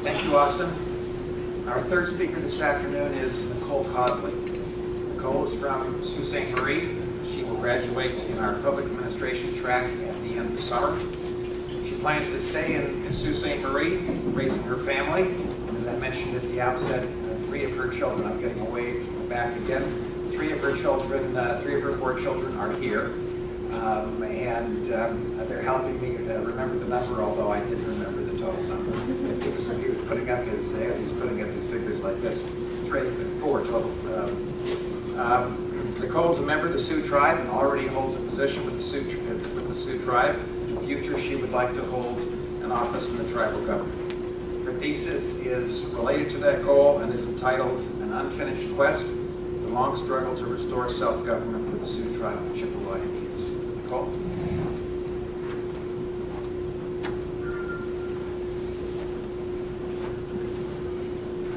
Thank you, Austin. Our third speaker this afternoon is Nichole Causley. Nichole is from Sault Ste. Marie. She will graduate in our public administration track at the end of the summer. She plans to stay in Sault Ste. Marie, raising her family. As I mentioned at the outset, three of her children, I'm getting away from the back again, three of her 4 children are here. They're helping me remember the number, although I didn't remember the total number. He was putting up his figures like this, 4 total. Nichole's a member of the Sioux tribe and already holds a position with the Sioux tribe. In the future, she would like to hold an office in the tribal government. Her thesis is related to that goal and is entitled An Unfinished Quest, the Long Struggle to Restore Self-Government for the Sioux tribe of Chippewa Indians. Nichole?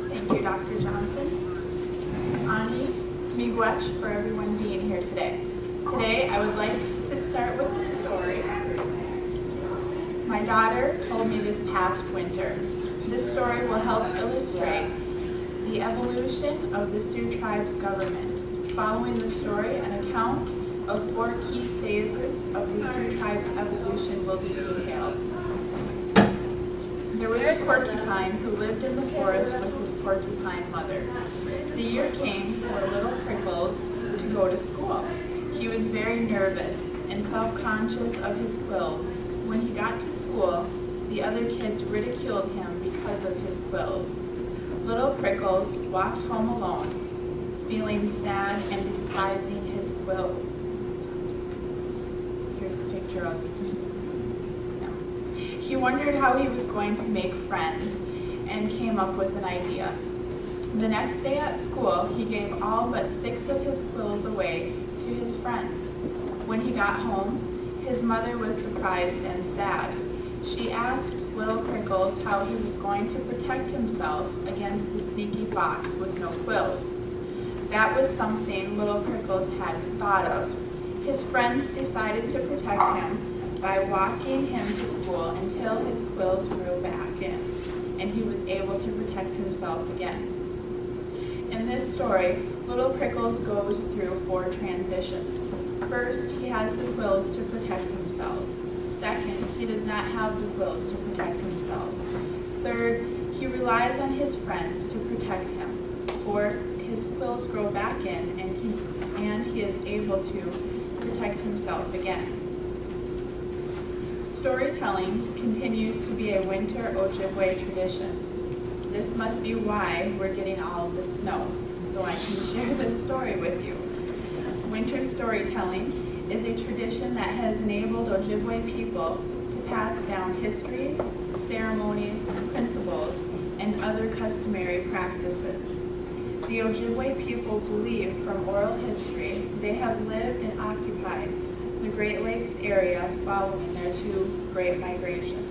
Thank you, Dr. Johnson. Ani, miigwech for everyone being here today. Today, I would like to start with a story. My daughter told me this past winter. This story will help illustrate the evolution of the Sioux tribe's government. Following the story, an account of 4 key phases of the Sioux tribe's evolution will be detailed. There was a porcupine who lived in the forest with his porcupine mother. The year came for little Prickles to go to school. He was very nervous and self-conscious of his quills. When he got to school, the other kids ridiculed him because of his quills. Little Prickles walked home alone, feeling sad and despising his quills. Here's a picture of him. He wondered how he was going to make friends and came up with an idea. The next day at school, he gave all but 6 of his quills away to his friends. When he got home, his mother was surprised and sad. She asked little Prickles how he was going to protect himself against the sneaky fox with no quills. That was something little Prickles hadn't thought of. His friends decided to protect him by walking him to school until his quills grew back in, and he was able to protect himself again. In this story, little Prickles goes through 4 transitions. First, he has the quills to protect himself. Second, he does not have the quills to protect himself. Third, he relies on his friends to protect him. Fourth, his quills grow back in and he is able to protect himself again. Storytelling continues to be a winter Ojibwe tradition. This must be why we're getting all of this snow, so I can share this story with you. Winter storytelling is a tradition that has enabled Ojibwe people to pass down histories, ceremonies, principles, and other customary practices. The Ojibwe people believe from oral history they have lived and occupied the Great Lakes area following their 2 great migrations.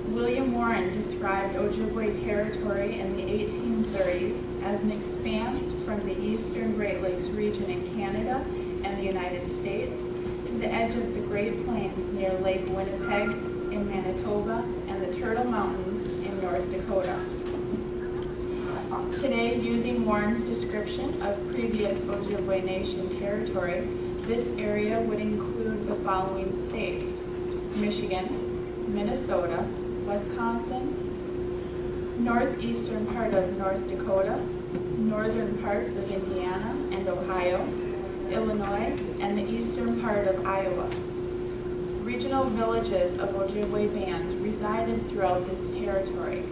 William Warren described Ojibwe territory in the 1830s as an expanse from the eastern Great Lakes region in Canada and the United States to the edge of the Great Plains near Lake Winnipeg in Manitoba and the Turtle Mountains in North Dakota. Today, using Warren's description of previous Ojibwe Nation territory, this area would include the following states: Michigan, Minnesota, Wisconsin, northeastern part of North Dakota, northern parts of Indiana and Ohio, Illinois, and the eastern part of Iowa. Regional villages of Ojibwe bands resided throughout this territory.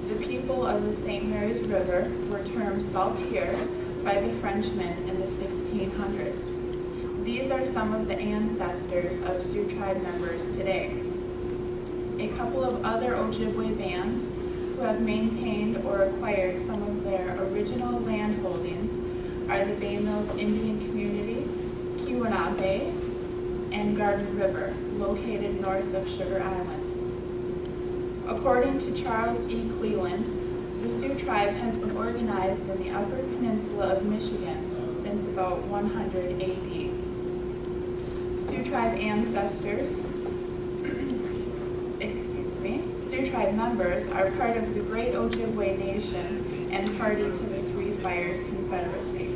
The people of the St. Mary's River were termed Saltiers by the Frenchmen in the 1600s. These are some of the ancestors of Sioux tribe members today. A couple of other Ojibwe bands who have maintained or acquired some of their original land holdings are the Bay Mills Indian Community, Keweenaw Bay, and Garden River, located north of Sugar Island. According to Charles E. Cleland, the Sioux tribe has been organized in the Upper Peninsula of Michigan since about 100 AD. Sioux tribe tribe members are part of the Great Ojibwe Nation and party to the Three Fires Confederacy.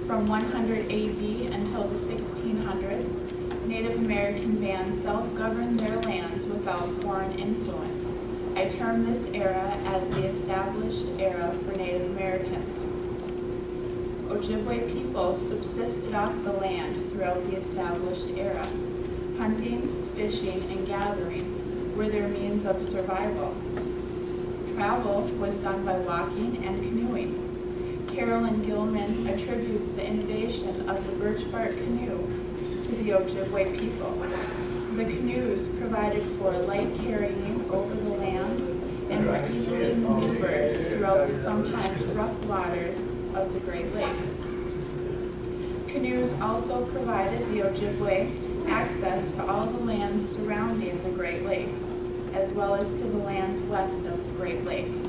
From 100 AD until the 1600s, Native American bands self-governed their lands without foreign influence. I term this era as the established era for Native Americans. Ojibwe people subsisted off the land throughout the established era. Hunting, fishing, and gathering were their means of survival. Travel was done by walking and canoeing. Carolyn Gilman attributes the innovation of the birch bark canoe to the Ojibwe people. The canoes provided for light carrying over the lands and were easily maneuvered throughout the sometimes rough waters of the Great Lakes. Canoes also provided the Ojibwe access to all the lands surrounding the Great Lakes, as well as to the lands west of the Great Lakes.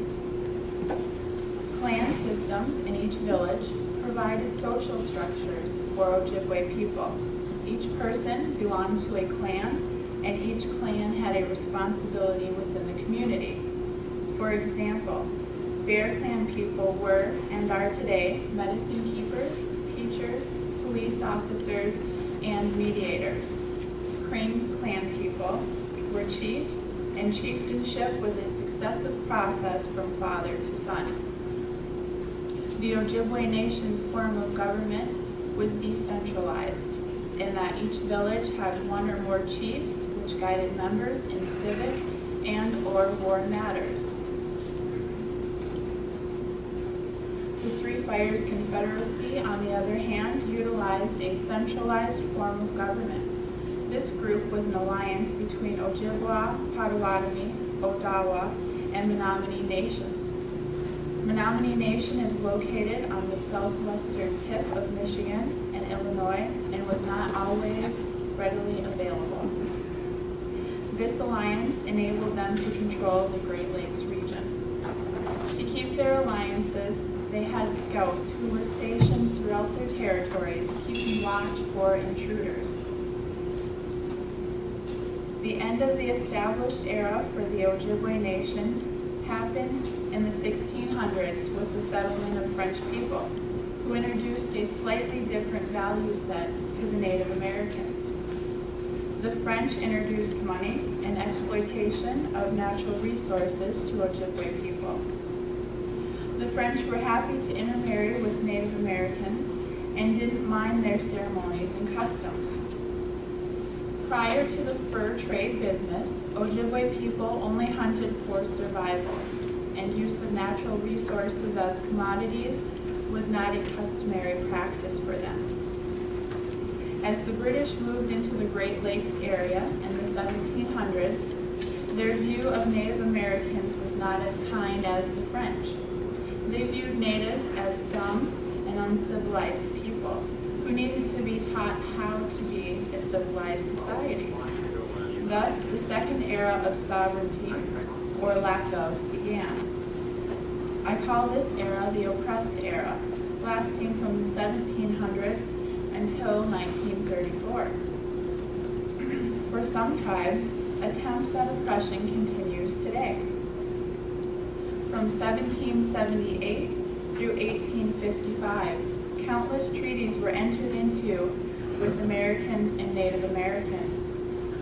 Clan systems in each village provided social structures for Ojibwe people. Each person belonged to a clan, and each clan had a responsibility within the community. For example, Bear Clan people were, and are today, medicine keepers, teachers, police officers, and mediators. Crane Clan people were chiefs, and chieftainship was a successive process from father to son. The Ojibwe Nation's form of government was decentralized, in that each village had one or more chiefs which guided members in civic and/or war matters. The Three Fires Confederacy, on the other hand, utilized a centralized form of government. This group was an alliance between Ojibwa, Potawatomi, Odawa, and Menominee nations. Menominee Nation is located on the southwestern tip of Michigan and Illinois and was not always readily available. This alliance enabled them to control the Great Lakes region. To keep their alliances, they had scouts who were stationed throughout their territories, keeping watch for intruders. The end of the established era for the Ojibwe Nation happened in the 1600s with the settlement of French people, who introduced a slightly different value set to the Native Americans. The French introduced money and exploitation of natural resources to Ojibwe people. The French were happy to intermarry with Native Americans and didn't mind their ceremonies and customs. Prior to the fur trade business, Ojibwe people only hunted for survival, and use of natural resources as commodities was not a customary practice for them. As the British moved into the Great Lakes area in the 1700s, their view of Native Americans was not as kind as the French. They viewed natives as dumb and uncivilized people who needed to be taught how to be a civilized society. Thus, the second era of sovereignty, or lack of, began. I call this era the oppressed era, lasting from the 1700s until 1934. For some tribes, attempts at oppression continues today. From 1778 through 1855, countless treaties were entered into with Americans and Native Americans.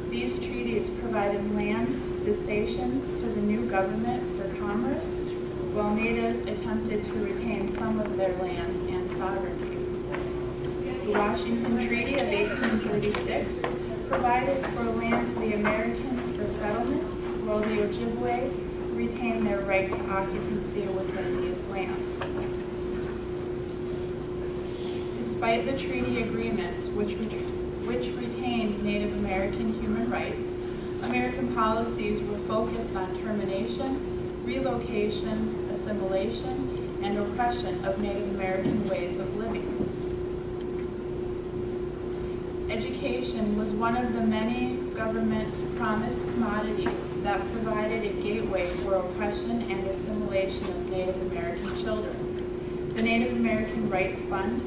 These treaties provided land cessations to the new government for commerce, while natives attempted to retain some of their lands and sovereignty. The Washington Treaty of 1836 provided for land to the Americans for settlements, while the Ojibwe retained their right to occupancy within these lands. Despite the treaty agreements, which retained Native American human rights, American policies were focused on termination, relocation, assimilation, and oppression of Native American ways of living. Education was one of the many government-promised commodities that provided a gateway for oppression and assimilation of Native American children. The Native American Rights Fund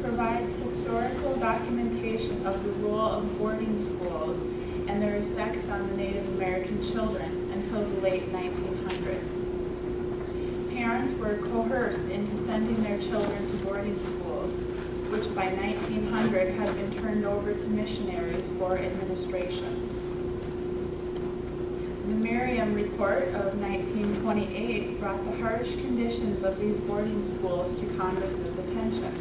provides historical documentation of the role of boarding schools and their effects on the Native American American children until the late 1900s. Parents were coerced into sending their children to boarding schools, which by 1900 had been turned over to missionaries for administration. The Merriam Report of 1928 brought the harsh conditions of these boarding schools to Congress's attention.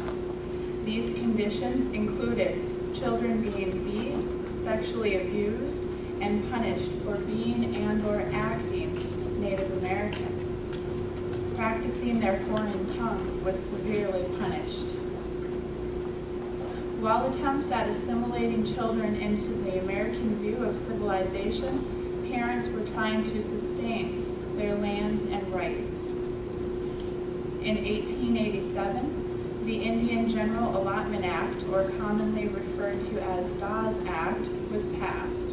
These conditions included children being beat, sexually abused, and punished for being and/or acting Native American. Practicing their foreign tongue was severely punished. While attempts at assimilating children into the American view of civilization, parents were trying to sustain their lands and rights. In 1887, the Indian General Allotment Act, or commonly referred to as Dawes Act, was passed.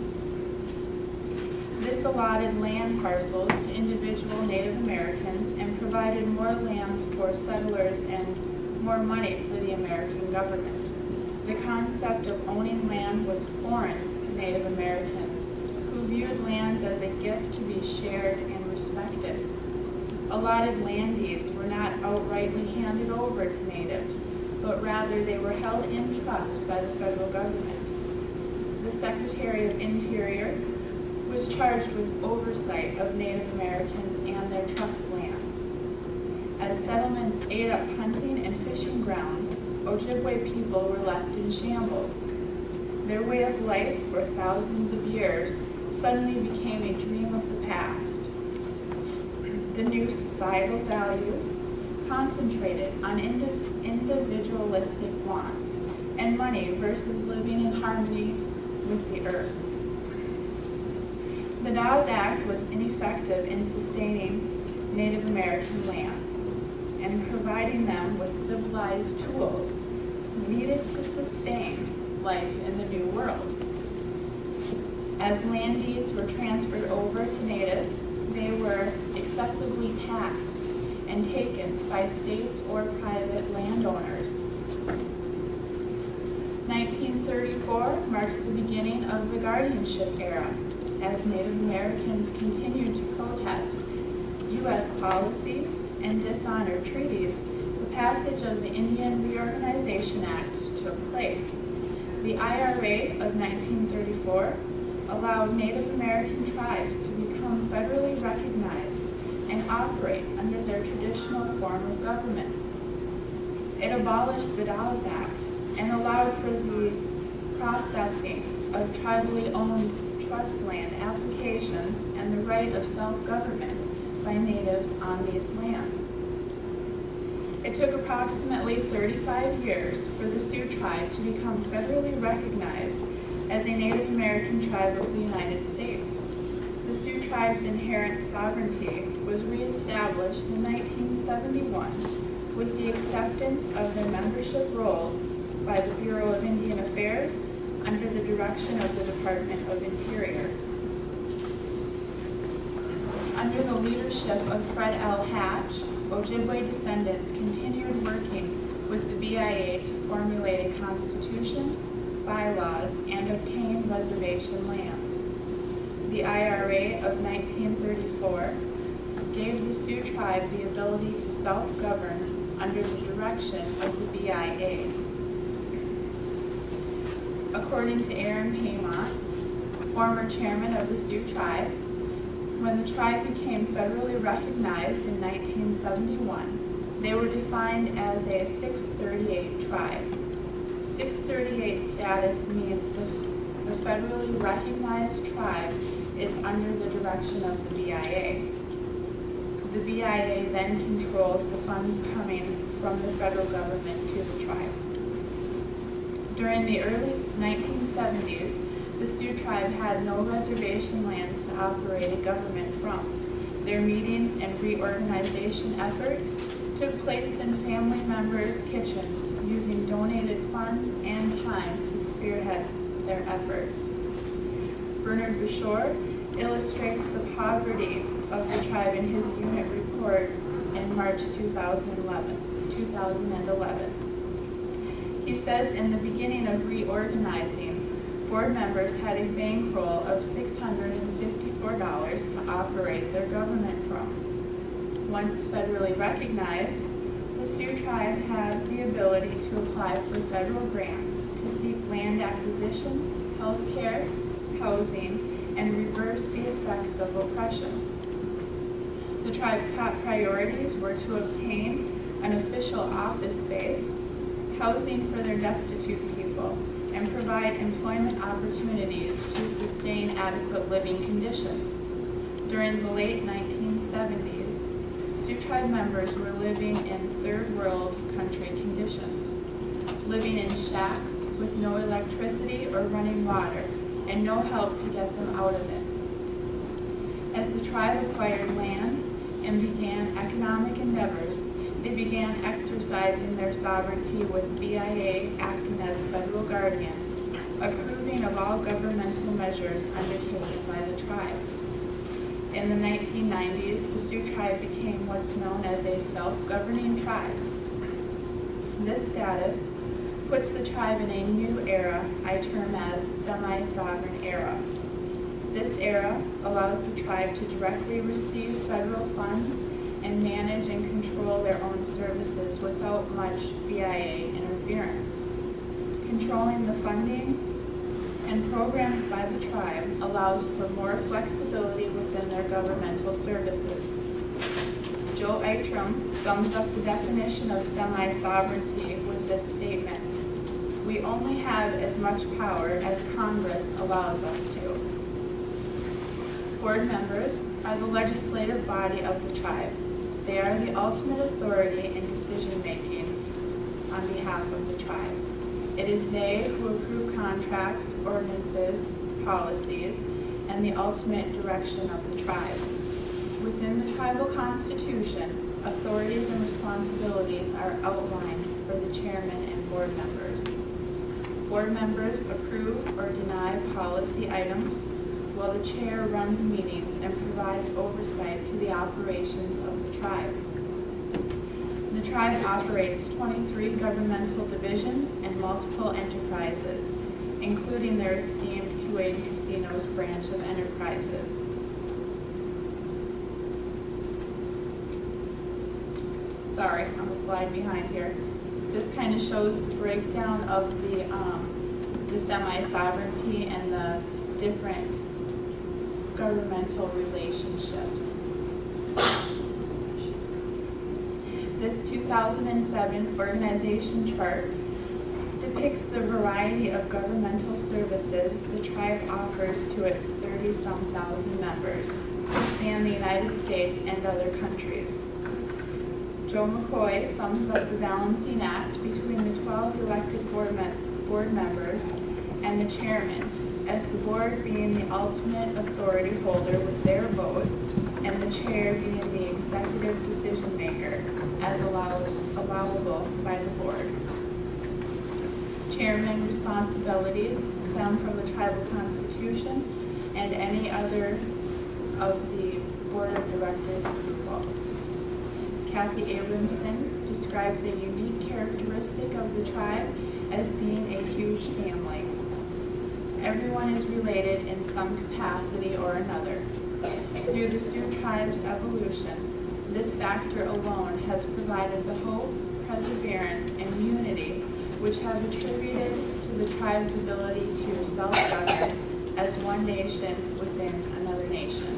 This allotted land parcels to individual Native Americans and provided more lands for settlers and more money for the American government. The concept of owning land was foreign to Native Americans, who viewed lands as a gift to be shared and respected. Allotted land deeds were not outrightly handed over to natives, but rather they were held in trust by the federal government. The Secretary of Interior was charged with oversight of Native Americans and their trust lands. As settlements ate up hunting and fishing grounds, Ojibwe people were left in shambles. Their way of life for thousands of years suddenly became a dream of the past. The new societal values concentrated on individualistic wants and money versus living in harmony with the earth. The Dawes Act was ineffective in sustaining Native American lands and providing them with civilized tools needed to sustain life in the New World. As land deeds were transferred over to natives, they were excessively taxed and taken by states or private landowners. 1934 marks the beginning of the guardianship era, as Native Americans continued to protest U.S. policies and dishonor treaties. The passage of the Indian Reorganization Act took place. The IRA of 1934 allowed Native American tribes to become federally recognized and operate under their traditional form of government. It abolished the Dawes Act and allowed for the processing of tribally owned trust land applications and the right of self-government by natives on these lands. It took approximately 35 years for the Sioux tribe to become federally recognized as a Native American tribe of the United States. The Sioux tribe's inherent sovereignty was reestablished in 1971 with the acceptance of their membership roles by the Bureau of Indian Affairs under the direction of the Department of Interior. Under the leadership of Fred L. Hatch, Ojibwe descendants continued working with the BIA to formulate a constitution, bylaws, and obtain reservation lands. The IRA of 1934 gave the Sioux tribe the ability to self-govern under the direction of the BIA. According to Aaron Paymont, former chairman of the Sioux tribe, when the tribe became federally recognized in 1971, they were defined as a 638 tribe. 638 status means the federally recognized tribe is under the direction of the BIA. The BIA then controls the funds coming from the federal government to the tribe. During the early 1970s, the Sioux tribe had no reservation lands to operate a government from. Their meetings and reorganization efforts took place in family members' kitchens using donated funds and time to spearhead their efforts. Bernard Bashore illustrates the poverty of the tribe in his unit report in March 2011. He says in the beginning of reorganizing, board members had a bankroll of $654 operate their government from. Once federally recognized, the Sioux tribe had the ability to apply for federal grants to seek land acquisition, health care, housing, and reverse the effects of oppression. The tribe's top priorities were to obtain an official office space, housing for their destitute people, and provide employment opportunities to sustain adequate living conditions. During the late 1970s, Sioux tribe members were living in third world country conditions, living in shacks with no electricity or running water, and no help to get them out of it. As the tribe acquired land and began economic endeavors, they began exercising their sovereignty with BIA acting as federal guardian, approving of all governmental measures undertaken by the tribe. In the 1990s, the Sioux tribe became what's known as a self-governing tribe. This status puts the tribe in a new era I term as semi-sovereign era. This era allows the tribe to directly receive federal funds and manage and control their own services without much BIA interference. Controlling the funding and programs by the tribe allows for more flexibility within their governmental services. Joe Eitram sums up the definition of semi-sovereignty with this statement: "We only have as much power as Congress allows us to." Board members are the legislative body of the tribe. They are the ultimate authority in decision-making on behalf of the tribe. It is they who approve contracts, ordinances, policies, and the ultimate direction of the tribe. Within the tribal constitution, authorities and responsibilities are outlined for the chairman and board members. Board members approve or deny policy items, while the chair runs meetings and provides oversight to the operations of the tribe. The tribe operates 23 governmental divisions and multiple enterprises, including their esteemed Kuwait Casinos branch of enterprises. Sorry, I'm a slide behind here. This kind of shows the breakdown of the semi-sovereignty and the different governmental relationships. This 2007 organization chart depicts the variety of governmental services the tribe offers to its 30-some thousand members who span the United States and other countries. Joe McCoy sums up the balancing act between the 12 elected board members and the chairman, as the board being the ultimate authority holder with their votes, and the chair being the executive decision maker as allowable by the board. Chairman responsibilities stem from the tribal constitution and any other of the board of directors approval. Kathy Abramson describes a unique characteristic of the tribe as being a huge family. Everyone is related in some capacity or another. Through the Sioux tribe's evolution, this factor alone has provided the hope, perseverance, and unity which have attributed to the tribe's ability to self-govern as one nation within another nation.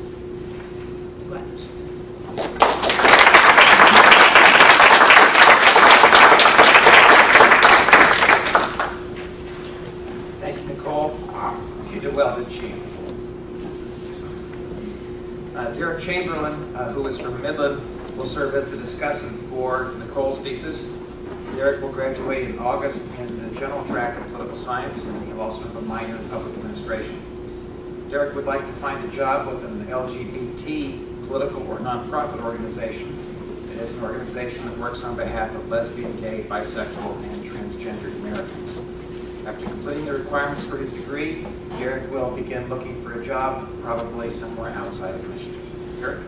Thank you, Nichole. She did well, didn't she? Derek Chamberlain, who is from Midland, will serve as the discussant for Nichole's thesis. Derek will graduate in August in the general track of political science, and he'll also have a minor in public administration. Derek would like to find a job with an LGBT political or nonprofit organization. It is an organization that works on behalf of lesbian, gay, bisexual, and transgendered Americans. After completing the requirements for his degree, Derek will begin looking for a job, probably somewhere outside of Michigan. Derek?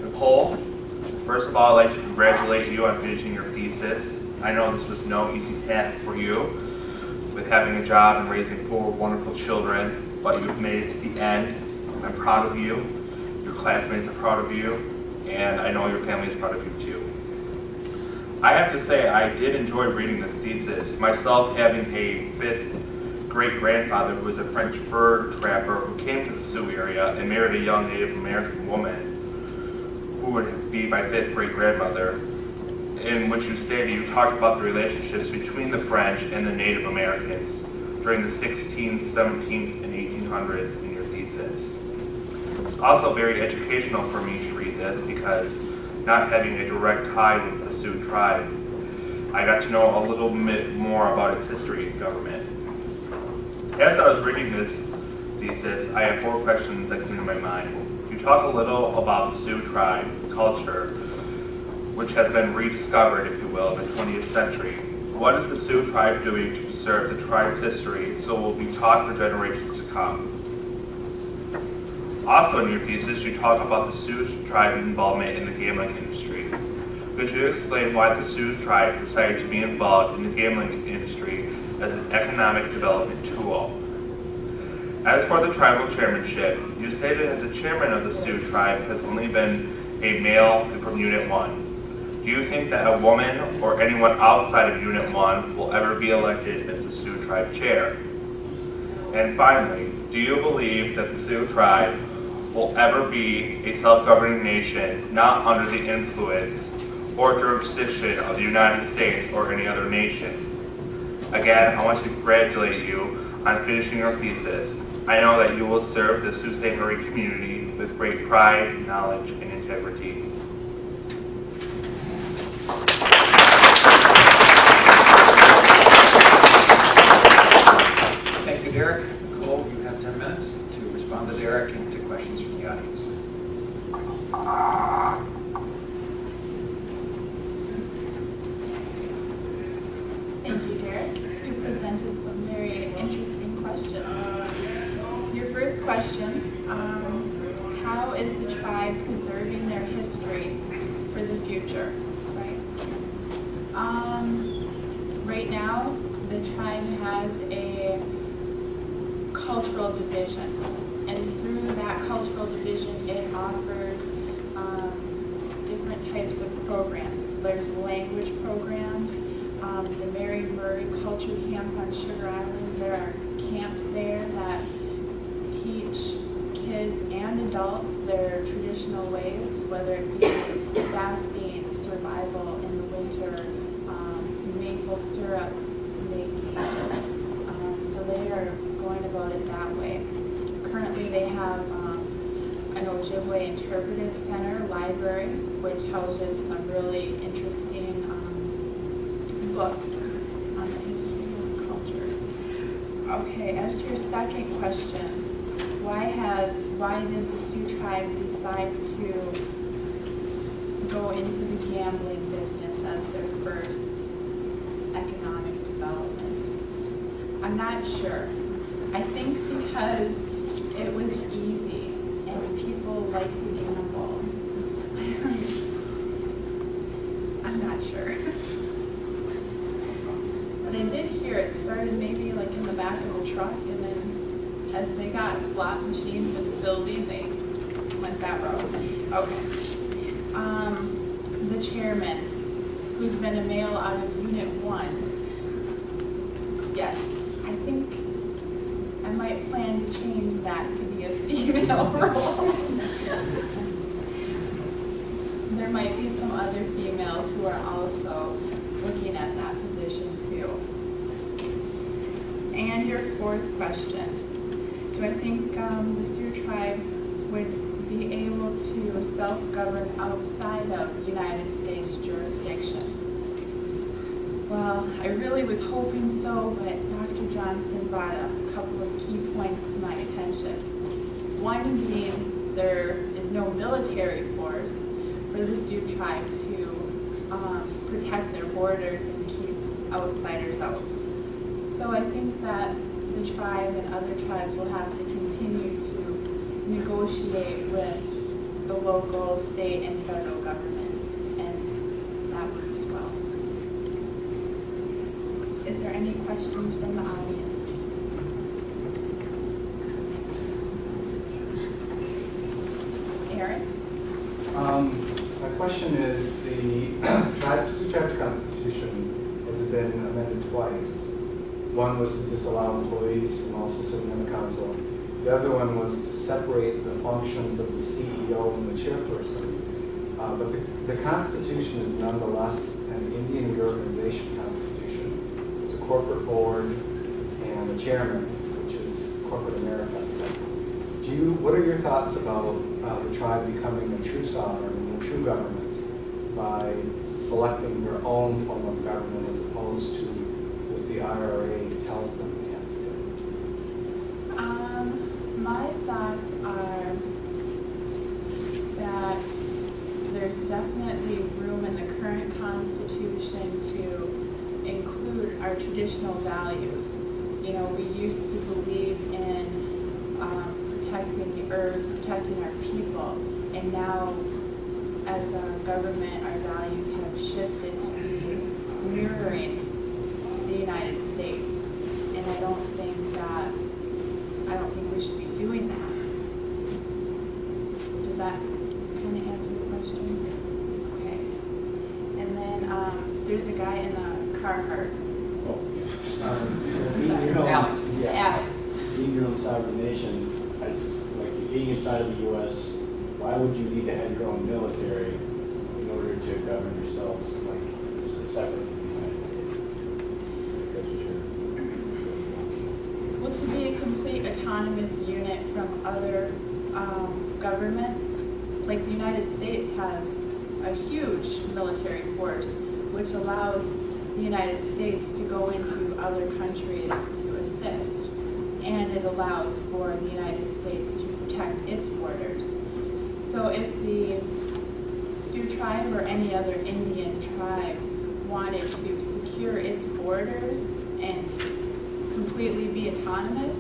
Nichole, First of all, I'd like to congratulate you on finishing your thesis. I know this was no easy task for you with having a job and raising 4 wonderful children, but you've made it to the end. I'm proud of you. Your classmates are proud of you, and I know your family is proud of you too. I have to say I did enjoy reading this thesis. Myself having a 5th great-grandfather who was a French fur trapper who came to the Sioux area and married a young Native American woman who would be my 5th great-grandmother, in which you talked about the relationships between the French and the Native Americans during the 16th, 17th, and 1800s in your thesis. It's also very educational for me to read this because not having a direct tie with the Sioux tribe, I got to know a little bit more about its history and government. As I was reading this thesis, I have 4 questions that came to my mind. You talk a little about the Sioux tribe culture, which has been rediscovered, if you will, in the 20th century. What is the Sioux tribe doing to preserve the tribe's history so it will be taught for generations to come? Also in your thesis, you talk about the Sioux tribe's involvement in the gambling industry. Could you explain why the Sioux tribe decided to be involved in the gambling industry as an economic development tool? As for the tribal chairmanship, you stated that the chairman of the Sioux tribe has only been a male and from Unit 1. Do you think that a woman or anyone outside of Unit 1 will ever be elected as the Sioux tribe chair? And finally, do you believe that the Sioux tribe will ever be a self-governing nation not under the influence or jurisdiction of the United States or any other nation? Again, I want to congratulate you on finishing your thesis. I know that you will serve the Sault Ste. Marie community with great pride, knowledge, and integrity. Thank you, Derek. Nicole, you have 10 minutes to respond to Derek and to questions from the audience. Thank you, Derek. You presented some very interesting questions. Your first question, how is the tribe preserving their history for the future, right? Right now, the tribe has a cultural division, and through that cultural division, it offers different types of programs. There's language programs, the Mary Murray Culture Camp on Sugar Island. There are camps there that teach kids and adults their traditional ways, whether it be fasting, survival in the winter, maple syrup making. So they are going about it that way. Currently they have an Ojibwe Interpretive Center library, which houses some really interesting books on the history and culture. Okay, as to your second question, why did the Sioux tribe decide to go into the gambling business as their first economic development? I'm not sure. I think because it was easy and people like to gamble. I'm not sure. But I did hear it started maybe like in the back of a truck, and then as they got slot machines in the building, they went that route. Okay. The chairman, who's been a male out of Unit 1. Yes, I think I might plan to change that to be a female role. There might be some other females who are also looking at that position too. And your fourth question, do I think the Sioux tribe would be able to self-govern outside of United States jurisdiction? Well, I really was hoping so, but Dr. Johnson brought a couple of key points to my attention. One being there is no military force for the Sioux tribe to protect their borders and keep outsiders out. So I think that the tribe and other tribes will have to continue to negotiate with the local, state, and federal governments any questions from the audience? Eric? My question is, the Sioux Tribe Constitution has been amended twice. One was to disallow employees from also sitting on the council. The other one was to separate the functions of the CEO and the chairperson. But the Constitution is nonetheless an Indian reorganization constitution. There's a corporate board and a chairman, which is corporate America. So what are your thoughts about the tribe becoming a true sovereign and a true government by selecting their own form of government as opposed to what the IRA tells them they have to do? My thoughts are that there's definitely room in the current Constitution to include our traditional values. You know, we used to believe in protecting the earth, protecting our people, and now as a government, our values have shifted to be mirroring the United States. And I don't think we should be doing that. Does that kind of answer the question? Okay. And then there's a guy in a Carhartt. Alex. Alex. Being your own sovereign nation, I just, like being inside of the U.S., why would you need to have your own military in order to govern yourselves like separate from the United States? That's what you're... Well, to be a complete autonomous unit from other governments, like the United States has a huge military force, which allows the United States to go into other countries to assist, and it allows for the United States to protect its borders. So if the Sioux tribe or any other Indian tribe wanted to secure its borders and completely be autonomous,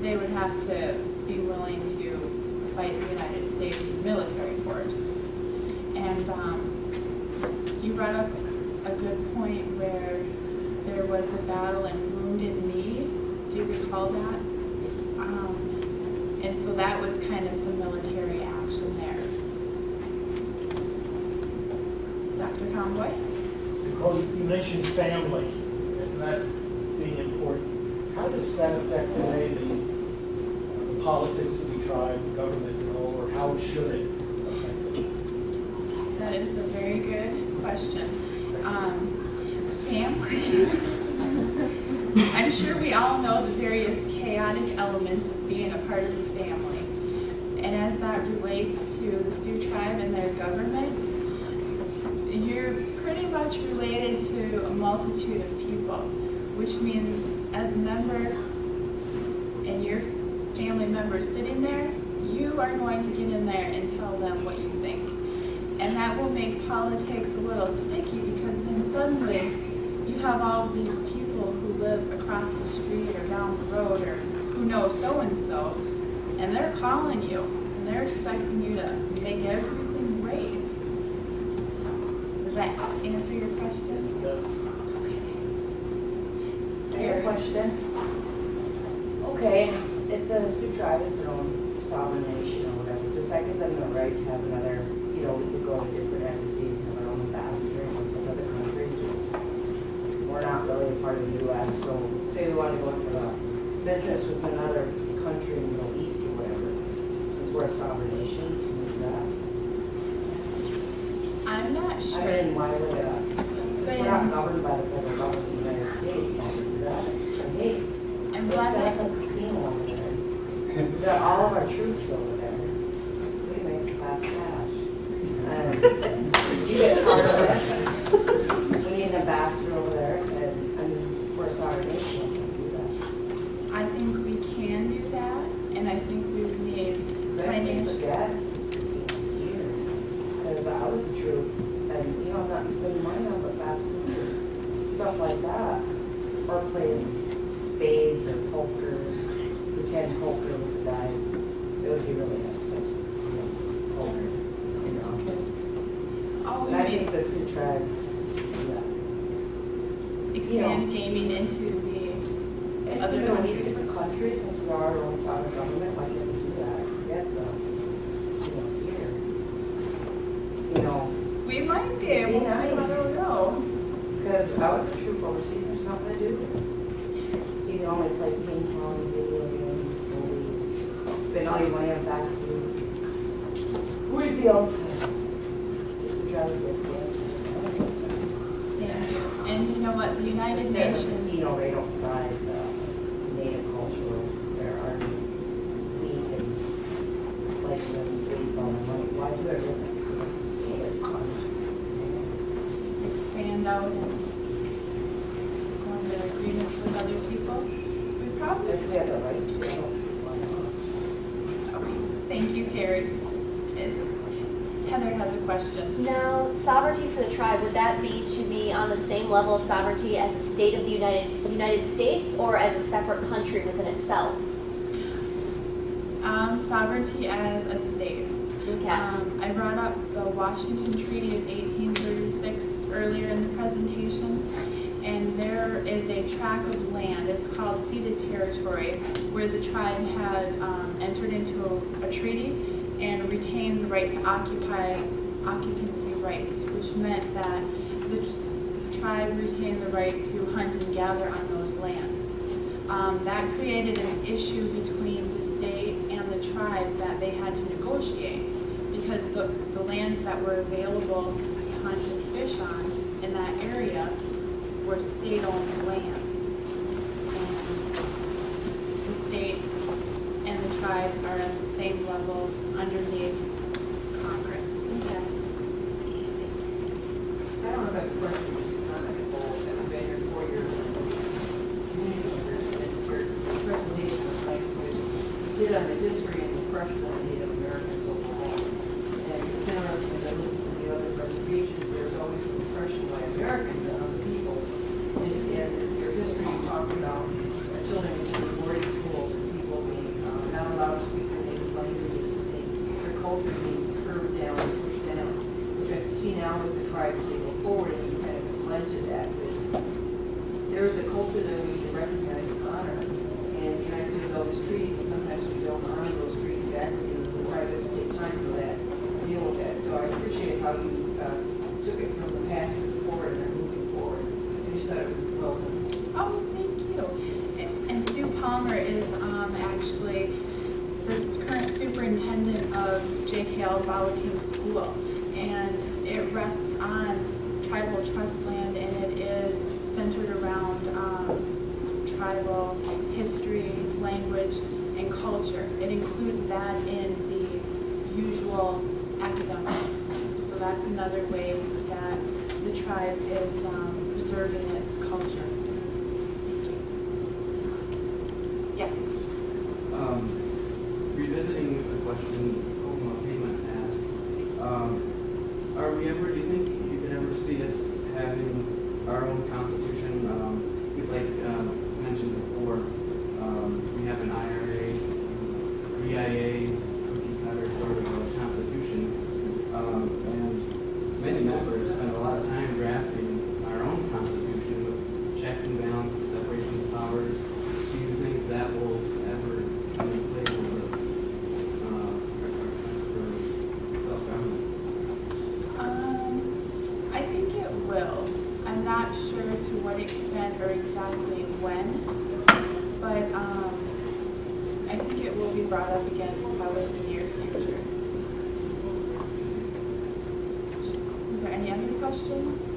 they would have to be willing to fight the United States military force. And you brought up a good point where there was a battle in Wounded Knee. Do you recall that? And so that was kind of some military action there. Dr. Conboy? Well, you mentioned family and that being important. How does that affect the way the politics of the tribe, government go, or how should it affect it? That is a very good question. Family. I'm sure we all know the various chaotic elements of being a part of the family. And as that relates to the Sioux tribe and their governments, you're pretty much related to a multitude of people, which means as a member and your family member sitting there, you are going to get in there and tell them what you think. And that will make politics a little sticky because then suddenly you have all these people who live across the street or down the road or who know so-and-so, and they're calling you, and they're expecting you to make everything great. Does that answer your question? It does. I have a question. Okay, if the Sioux tribe is their own sovereign nation or whatever, does that give them the right to have another, you know, we could go to different embassies and have our own ambassador in other countries? Just, we're not really a part of the U.S., so say we want to go into business with another country in the Middle East or whatever, since we're a sovereign nation, can we do that? I'm not sure. I mean, why would since we're not governed by the federal government of the United States, why would we do that? And hey, I'm let's glad set that up a casino over there. We got all of our troops over there. We can make some fast cash. You get part of it. We need an ambassador over there, and we're a sovereign nation. We can do that. I think we can do that, and I think we would need Because I can't financial. forget these casinos years. Because I was a troop, and you know, I'm not spending money on but fast food, stuff like that, or playing spades or poker, pretend poker with the guys. It would be really nice. Poker, you know. Oh, And I we think the Sioux tribe can do that. expand gaming into the other these countries. different countries, since we are our own sovereign government, why can't we do that? Forget the, here. You know, We might be able to, I don't know. because I was a troop overseas, there's nothing to do. You can only play ping pong, video games, movies, spend all your money on fast food. We'd be able to just drive a bit, Yeah. And you know what, the United Instead of a Nations, casino right outside the native culture, there are league and like them baseball and money. Why do it? expand out and go into agreements with other people. We probably, If we have the right to, I don't see why not. okay, thank you, Carrie. Heather has a question. Now, sovereignty for the tribe, would that be to be on the same level of sovereignty as a state of the United States or as a separate country within itself? Sovereignty as a state. Okay. I brought up the Washington Treaty of 1836 earlier in the presentation, and there is a tract of land, it's called ceded territory, where the tribe had entered into a treaty and retained the right to occupancy rights, which meant that the tribe retained the right to hunt and gather on those lands. That created an issue between the state and the tribe that they had to negotiate, because the lands that were available to hunt and fish on in that area were state-owned lands. And the state and the tribe are at the same level underneath Congress. Okay. I don't know if I have a question, just a comment. I've been here 4 years. Community members, and your presentation was nice, because you did on the history and oppression of Native Americans overall. And it's interesting as I listen to the other presentations, there's always some oppression by Americans on other peoples. And your history, you talked about children in boarding schools and people being not allowed to speak their native languages, and their culture being curbed down and pushed down, which I see now with the tribe as they go forward, and you kind of led to that. There is a culture that we need to recognize and honor, and the United States has all these treaties, and sometimes we don't honor those treaties accurately, and the tribe has to take time for that, to deal with that. So I appreciate how you took it from the past to the forward and are moving forward. I just thought it was well done. Oh, thank you. And Stu Palmer is actually the current superintendent of J.K.L. Ballatin School, and it rests on tribal trust land, and it is centered around tribal history, language, and culture. It includes that in the usual academics. So that's another way that the tribe is preserving its culture. Yes. Revisiting the question Oma Payment asked, are we ever, do you think you could ever see us having our own constitution? Like mentioned before, we have an IRA, VIA, cookie cutter sort of a constitution, and many members spend a lot of time drafting our own constitution with checks and balances, separation of powers. Do you think that will ever play for self-government? I think it will. I'm not sure to what extent or exactly when, but I think it will be brought up again probably in the near future. Is there any other questions?